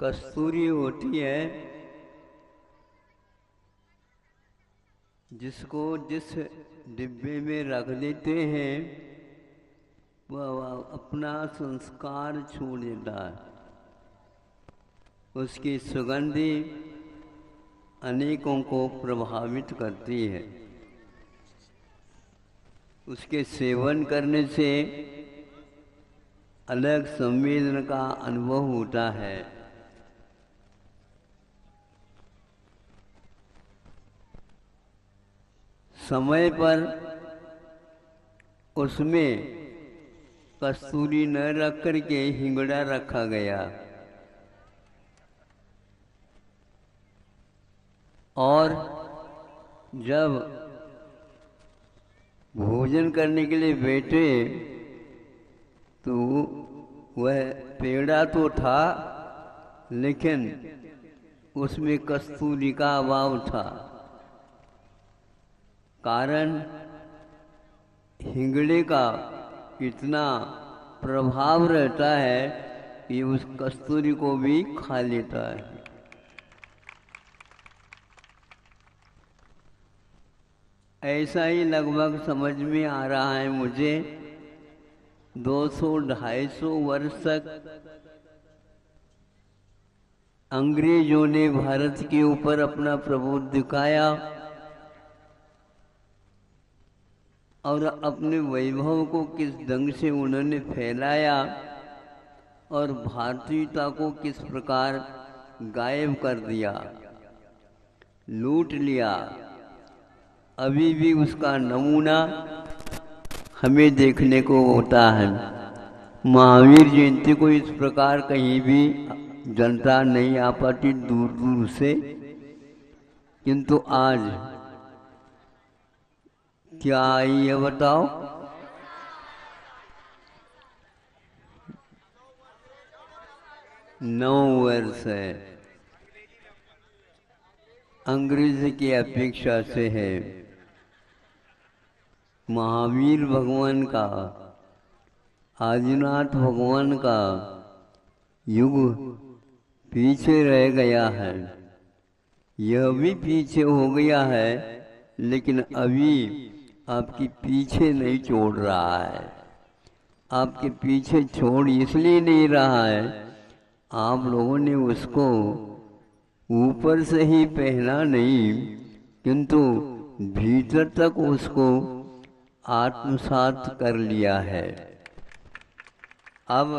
कस्तूरी होती है जिसको जिस डिब्बे में रख देते हैं वह अपना संस्कार छोड़ देता है। उसकी सुगंधी अनेकों को प्रभावित करती है। उसके सेवन करने से अलग संवेदना का अनुभव होता है। समय पर उसमें कस्तूरी न रख करके हिंगड़ा रखा गया और जब भोजन करने के लिए बैठे तो वह पेड़ा तो था लेकिन उसमें कस्तूरी का अभाव था। कारण हिंगड़े का इतना प्रभाव रहता है कि उस कस्तूरी को भी खा लेता है। ऐसा ही लगभग समझ में आ रहा है मुझे। 200-250 वर्ष तक अंग्रेजों ने भारत के ऊपर अपना प्रभुत्व दिखाया और अपने वैभव को किस ढंग से उन्होंने फैलाया और भारतीयता को किस प्रकार गायब कर दिया, लूट लिया। अभी भी उसका नमूना हमें देखने को होता है। महावीर जयंती को इस प्रकार कहीं भी जनता नहीं आ पाती दूर दूर से, किंतु आज क्या आई है बताओ? नौ वर्ष है, अंग्रेज की अपेक्षा से है। महावीर भगवान का, आदिनाथ भगवान का युग पीछे रह गया है। यह भी पीछे हो गया है लेकिन अभी आपकी पीछे नहीं छोड़ रहा है। आपके पीछे छोड़ इसलिए नहीं रहा है, आप लोगों ने उसको ऊपर से ही पहना नहीं किंतु भीतर तक उसको आत्मसात कर लिया है। अब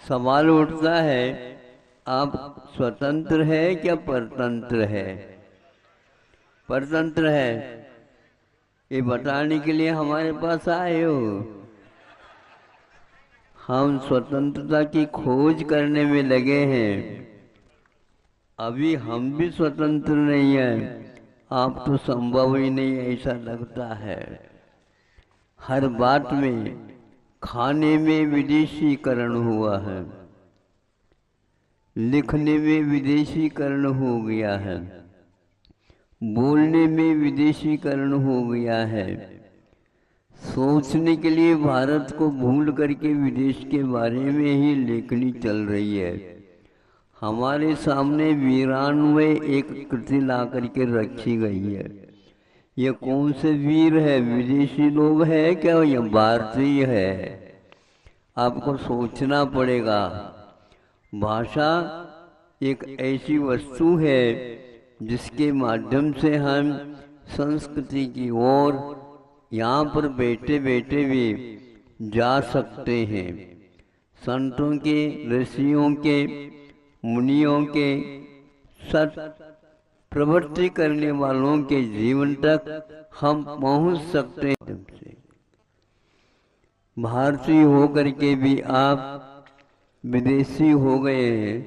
सवाल उठता है, आप स्वतंत्र है क्या परतंत्र है? परतंत्र है, ये बताने के लिए हमारे पास आए हो। हम स्वतंत्रता की खोज करने में लगे हैं। अभी हम भी स्वतंत्र नहीं हैं। आप तो संभव ही नहीं ऐसा लगता है। हर बात में खाने में विदेशीकरण हुआ है, लिखने में विदेशीकरण हो गया है, बोलने में विदेशीकरण हो गया है। सोचने के लिए भारत को भूल करके विदेश के बारे में ही लेखनी चल रही है। हमारे सामने वीरान में एक कृति ला करके रखी गई है। ये कौन से वीर है? विदेशी लोग है क्या या भारतीय है? आपको सोचना पड़ेगा। भाषा एक ऐसी वस्तु है जिसके माध्यम से हम संस्कृति की ओर यहाँ पर बैठे बैठे भी जा सकते हैं। संतों के, ऋषियों के, मुनियों के, सत प्रवृत्ति करने वालों के जीवन तक हम पहुंच सकते हैं। भारतीय होकर के भी आप विदेशी हो गए हैं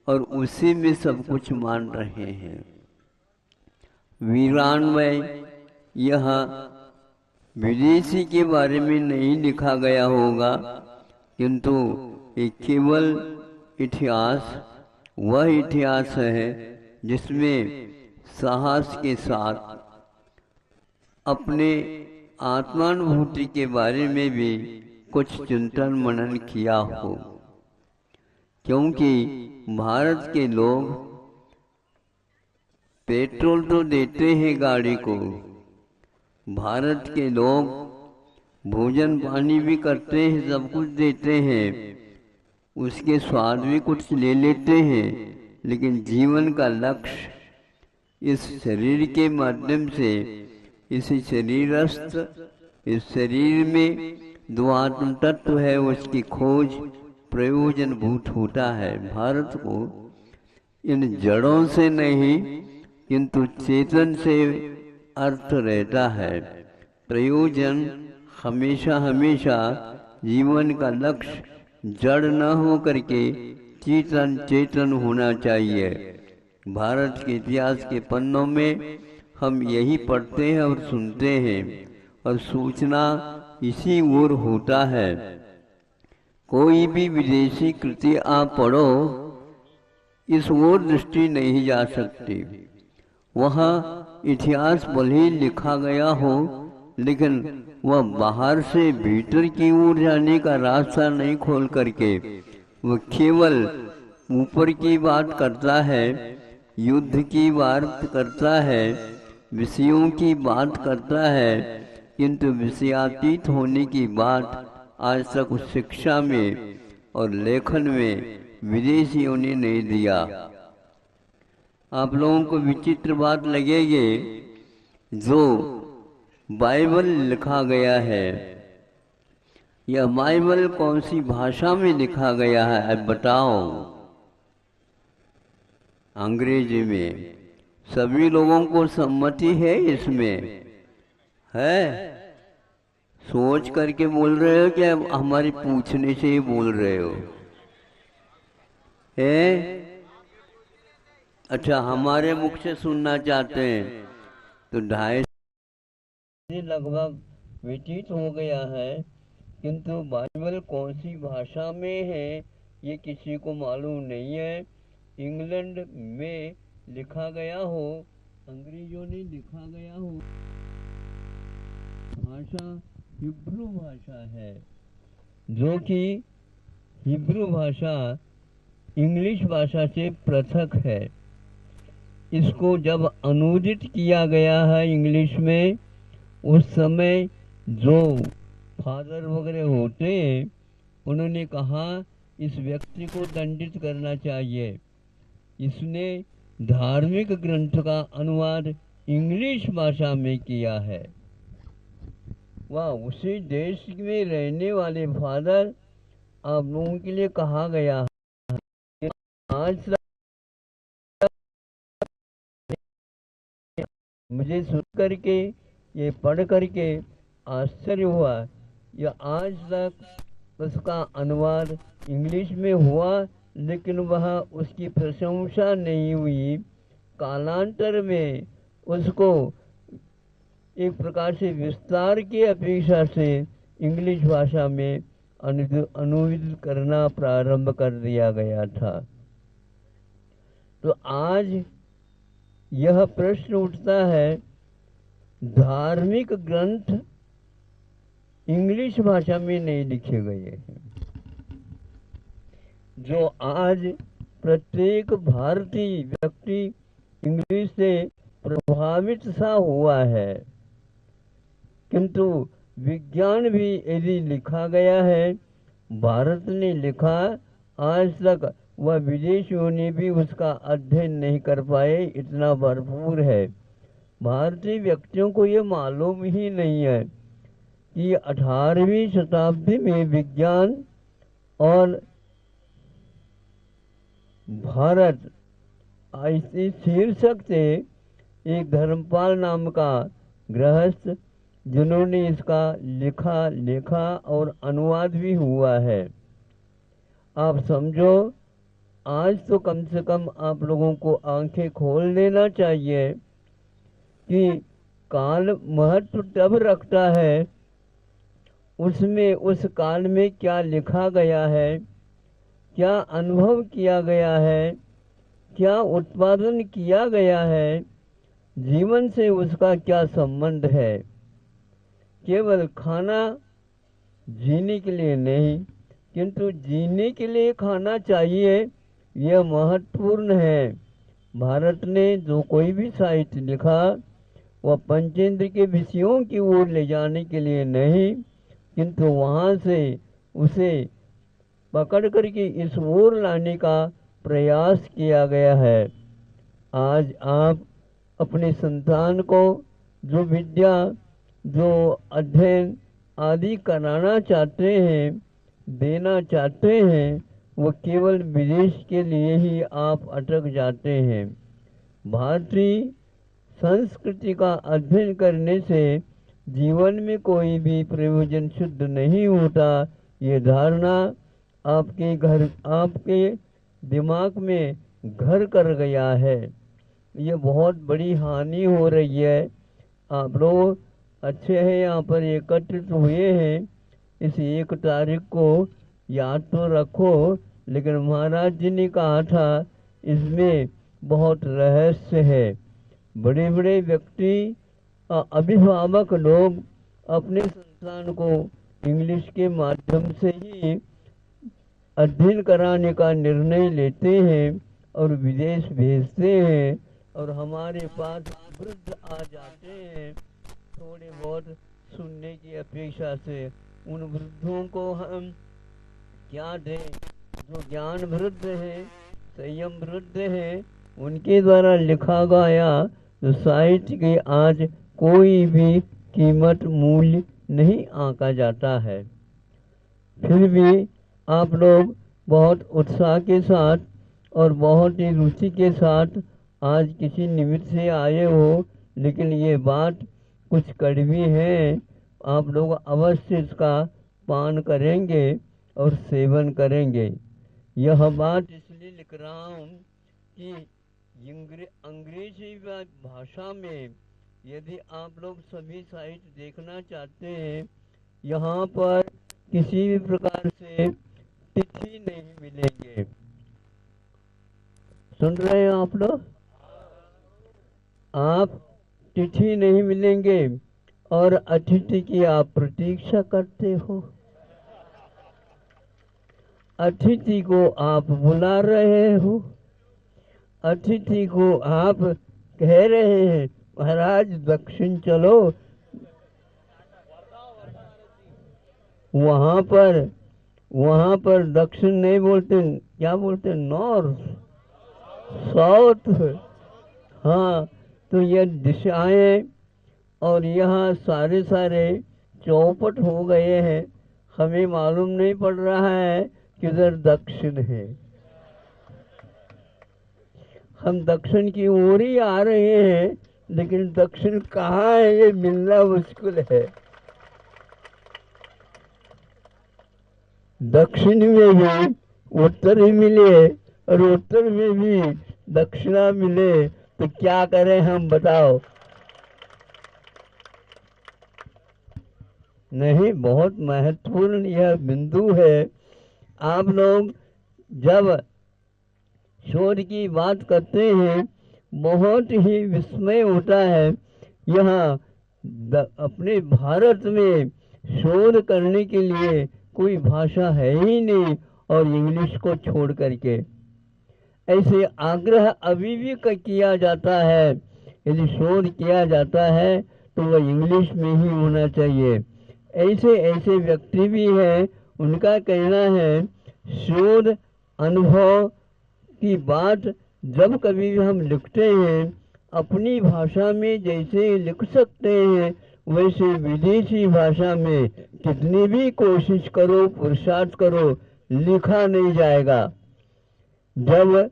और उसी में सब कुछ मान रहे हैं। वीरान में यह विदेशी के बारे में नहीं लिखा गया होगा किंतु एक केवल इतिहास, वह इतिहास है जिसमें साहस के साथ अपने आत्मानुभूति के बारे में भी कुछ चिंतन मनन किया हो। क्योंकि भारत के लोग पेट्रोल तो देते हैं गाड़ी को, भारत के लोग भोजन पानी भी करते हैं, सब कुछ देते हैं, उसके स्वाद भी कुछ ले लेते हैं, लेकिन जीवन का लक्ष्य इस शरीर के माध्यम से, इस शरीरस्थ इस शरीर में दो आत्म तत्व है, उसकी खोज प्रयोजन भूत होता है। भारत को इन जड़ों से नहीं किंतु चेतन से अर्थ रहता है। प्रयोजन हमेशा हमेशा जीवन का लक्ष्य जड़ न हो करके चेतन चेतन होना चाहिए। भारत के इतिहास के पन्नों में हम यही पढ़ते हैं और सुनते हैं, और सूचना इसी ओर होता है। कोई भी विदेशी कृति आप पढ़ो, इस ओर दृष्टि नहीं जा सकती। वहाँ इतिहास भले ही लिखा गया हो, लेकिन वह बाहर से भीतर की ओर जाने का रास्ता नहीं खोल करके वह केवल ऊपर की बात करता है, युद्ध की बात करता है, विषयों की बात करता है, किंतु विषयातीत होने की बात आज तक उस शिक्षा में और लेखन में विदेशियों ने नहीं दिया। आप लोगों को विचित्र बात लगेगी, जो बाइबल लिखा गया है, यह बाइबल कौन सी भाषा में लिखा गया है, अब बताओ। अंग्रेजी में। सभी लोगों को सम्मति है इसमें? है? सोच करके बोल रहे हो क्या हमारी पूछने से ही बोल रहे हो? है? अच्छा, हमारे मुख से सुनना चाहते हैं तो 250 लगभग व्यतीत हो गया है, किंतु बाइबल कौन सी भाषा में है ये किसी को मालूम नहीं है। इंग्लैंड में लिखा गया हो, अंग्रेजों ने लिखा गया हो, भाषा हिब्रू भाषा है, जो कि हिब्रू भाषा इंग्लिश भाषा से पृथक है। इसको जब अनुदित किया गया है इंग्लिश में, उस समय जो फादर वगैरह होते हैं उन्होंने कहा इस व्यक्ति को दंडित करना चाहिए। इसने धार्मिक ग्रंथ का अनुवाद इंग्लिश भाषा में किया है। वह उसी देश में रहने वाले फादर आप लोगों के लिए कहा गया है। आज मुझे सुन करके, ये पढ़ करके आश्चर्य हुआ, यह आज तक उसका अनुवाद इंग्लिश में हुआ, लेकिन वह उसकी प्रशंसा नहीं हुई। कालांतर में उसको एक प्रकार से विस्तार की अपेक्षा से इंग्लिश भाषा में अनुवादित करना प्रारंभ कर दिया गया था। तो आज यह प्रश्न उठता है, धार्मिक ग्रंथ इंग्लिश भाषा में नहीं लिखे गए हैं, जो आज प्रत्येक भारतीय व्यक्ति इंग्लिश से प्रभावित सा हुआ है। किंतु विज्ञान भी यदि लिखा गया है, भारत ने लिखा, आज तक वह विदेशियों ने भी उसका अध्ययन नहीं कर पाए, इतना भरपूर है। भारतीय व्यक्तियों को ये मालूम ही नहीं है कि 18वीं शताब्दी में विज्ञान और भारत इसी शीर्षक से एक धर्मपाल नाम का गृहस्थ, जिन्होंने इसका लिखा और अनुवाद भी हुआ है। आप समझो, आज तो कम से कम आप लोगों को आंखें खोल देना चाहिए कि काल महत्व तब रखता है, उसमें उस काल में क्या लिखा गया है, क्या अनुभव किया गया है, क्या उत्पादन किया गया है, जीवन से उसका क्या संबंध है। केवल खाना जीने के लिए नहीं, किंतु जीने के लिए खाना चाहिए, यह महत्वपूर्ण है। भारत ने जो कोई भी साहित्य लिखा वह पंचेंद्र के विषयों की ओर ले जाने के लिए नहीं, किंतु वहाँ से उसे पकड़ करके इस ओर लाने का प्रयास किया गया है। आज आप अपने संतान को जो विद्या, जो अध्ययन आदि कराना चाहते हैं, देना चाहते हैं, वो केवल विदेश के लिए ही आप अटक जाते हैं। भारतीय संस्कृति का अध्ययन करने से जीवन में कोई भी प्रयोजन सिद्ध नहीं होता। ये धारणा आपके दिमाग में घर कर गया है। ये बहुत बड़ी हानि हो रही है। आप लोग अच्छे हैं, यहाँ पर एकत्रित हुए हैं। इस 1 तारीख को याद तो रखो, लेकिन महाराज जी ने कहा था इसमें बहुत रहस्य है। बड़े बड़े व्यक्ति, अभिभावक लोग अपने संतान को इंग्लिश के माध्यम से ही अध्ययन कराने का निर्णय लेते हैं और विदेश भेजते हैं, और हमारे पास वृद्ध आ जाते हैं थोड़े बहुत सुनने की अपेक्षा से। उन वृद्धों को हम क्या दें? जो ज्ञान वृद्ध है, संयम वृद्ध है, उनके द्वारा लिखा गया तो साहित्य की आज कोई भी कीमत मूल्य नहीं आंका जाता है। फिर भी आप लोग बहुत उत्साह के साथ और बहुत ही रुचि के साथ आज किसी निमित्त से आए हो, लेकिन ये बात कुछ कड़वी है। आप लोग अवश्य इसका पान करेंगे और सेवन करेंगे। यह बात इसलिए लिख रहा हूँ कि अंग्रेजी भाषा में यदि आप लोग सभी साहित्य देखना चाहते हैं, यहाँ पर किसी भी प्रकार से तिथि नहीं मिलेंगे। सुन रहे हैं आप लोग? आप तिथि नहीं मिलेंगे और अतिथि की आप प्रतीक्षा करते हो। अतिथि को आप बुला रहे हो, अतिथि को आप कह रहे हैं महाराज दक्षिण चलो। वहां पर दक्षिण नहीं बोलते, क्या बोलते? North, south. हाँ, तो ये दिशाएं और यहाँ सारे चौपट हो गए हैं। हमें मालूम नहीं पड़ रहा है किधर दक्षिण है। हम दक्षिण की ओर ही आ रहे हैं, लेकिन दक्षिण कहाँ है ये मिलना मुश्किल है। दक्षिण में भी उत्तर ही मिले और उत्तर में भी दक्षिणा मिले तो क्या करें हम, बताओ? नहीं, बहुत महत्वपूर्ण यह बिंदु है। आप लोग जब शोध की बात करते हैं, बहुत ही विस्मय होता है। यहाँ अपने भारत में शोध करने के लिए कोई भाषा है ही नहीं, और इंग्लिश को छोड़ करके ऐसे आग्रह अभी भी किया जाता है। यदि शोध किया जाता है तो वह इंग्लिश में ही होना चाहिए। ऐसे व्यक्ति भी हैं, उनका कहना है शोध अनुभव की बात जब कभी भी हम लिखते हैं, अपनी भाषा में जैसे लिख सकते हैं, वैसे विदेशी भाषा में कितनी भी कोशिश करो, पुरुषार्थ करो, लिखा नहीं जाएगा। जब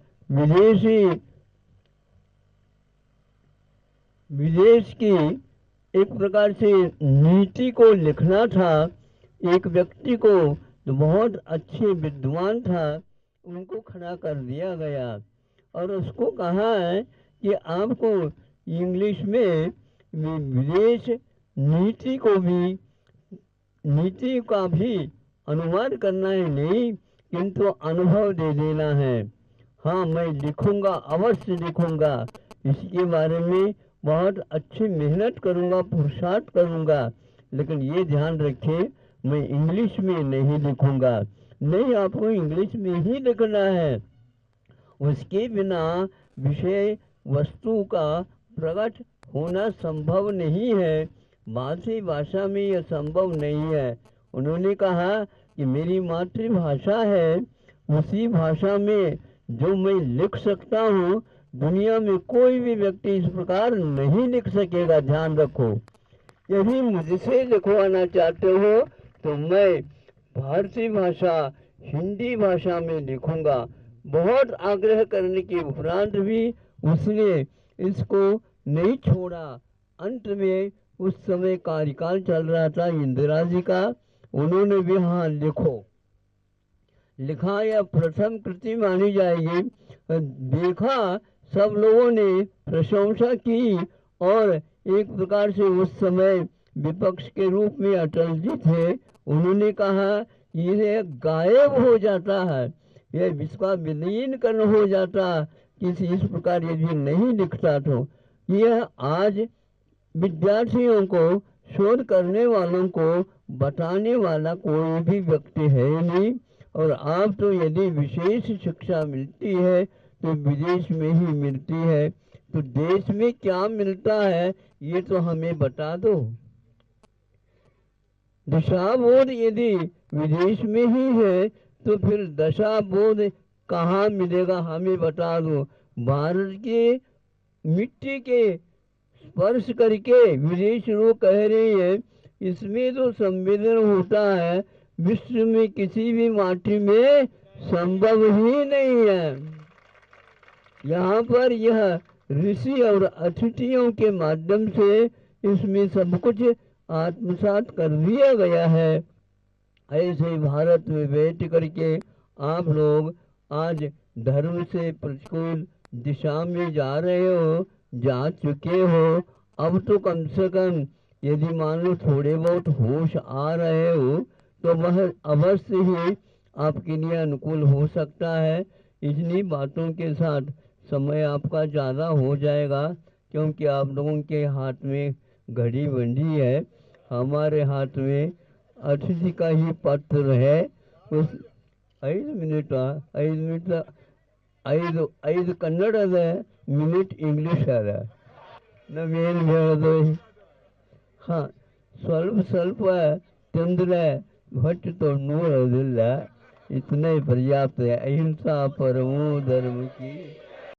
विदेश की एक प्रकार से नीति को लिखना था, एक व्यक्ति को जो बहुत अच्छे विद्वान था उनको खड़ा कर दिया गया और उसको कहा है कि आपको इंग्लिश में विदेश नीति का भी अनुवाद करना है, नहीं किंतु अनुभव दे देना है। हाँ, मैं लिखूंगा, अवश्य लिखूंगा, इसके बारे में बहुत अच्छी मेहनत करूंगा, पुरुषार्थ करूंगा, लेकिन ये ध्यान रखें मैं इंग्लिश में नहीं लिखूंगा। नहीं, आपको इंग्लिश में ही लिखना है। उसके बिना विषय वस्तु का प्रकट होना संभव नहीं है। मातृभाषा में यह संभव नहीं है। उन्होंने कहा कि मेरी मातृभाषा है, उसी भाषा में जो मैं लिख सकता हूँ, दुनिया में कोई भी व्यक्ति इस प्रकार नहीं लिख सकेगा। ध्यान रखो, यदि मुझसे लिखवाना चाहते हो तो मैं भारतीय भाषा हिंदी भाषा में लिखूंगा। बहुत आग्रह करने के उपरांत भी उसने इसको नहीं छोड़ा। अंत में उस समय कार्यकाल चल रहा था इंदिरा जी का, उन्होंने भी हाँ लिखा यह प्रथम कृति मानी जाएगी। देखा, सब लोगों ने प्रशंसा की और एक प्रकार से उस समय विपक्ष के रूप में अटल जी थे। उन्होंने कहा ये गायब हो जाता है, यह इसका विलीनीकरण हो जाता किसी इस प्रकार यदि नहीं लिखता तो। यह आज विद्यार्थियों को, शोध करने वालों को बताने वाला कोई भी व्यक्ति है नहीं। और आप तो यदि विशेष शिक्षा मिलती है तो विदेश में ही मिलती है, तो देश में क्या मिलता है ये तो हमें बता दो। दिशा बोध यदि विदेश में ही है तो फिर दशा बोध कहाँ मिलेगा, हमें बता दो। भारत के मिट्टी के स्पर्श करके विदेश लोग कह रहे हैं इसमें तो संवेदन होता है, विश्व में किसी भी माटी में संभव ही नहीं है। यहाँ पर यह ऋषि और अतिथियों के माध्यम से इसमें सब कुछ आत्मसात कर दिया गया है। ऐसे भारत में बैठ करके आप लोग आज धर्म से प्रतिकूल दिशा में जा रहे हो, जा चुके हो। अब तो कम से कम यदि मान लो थोड़े बहुत होश आ रहे हो तो वह अवश्य ही आपके लिए अनुकूल हो सकता है। इन्हीं बातों के साथ समय आपका ज़्यादा हो जाएगा, क्योंकि आप लोगों के हाथ में घड़ी बंधी है, हमारे हाथ में अतिथि का ही पत्र है। उस 5 ಮಿನಿಟ್ ಐದು ಕನ್ನಡ ಅದ, ಮಿನಿಟ್ ಇಂಗ್ಲೀಷ್ ಅದ. ನಾವೇನು ಹೇಳೋದು? ಹಾಂ, ಸ್ವಲ್ಪ ತಿಂದರೆ ಹೊಟ್ಟೆ ನೋಡೋದಿಲ್ಲ. इतना ही पर्याप्त है। अहिंसा परमो धर्म की।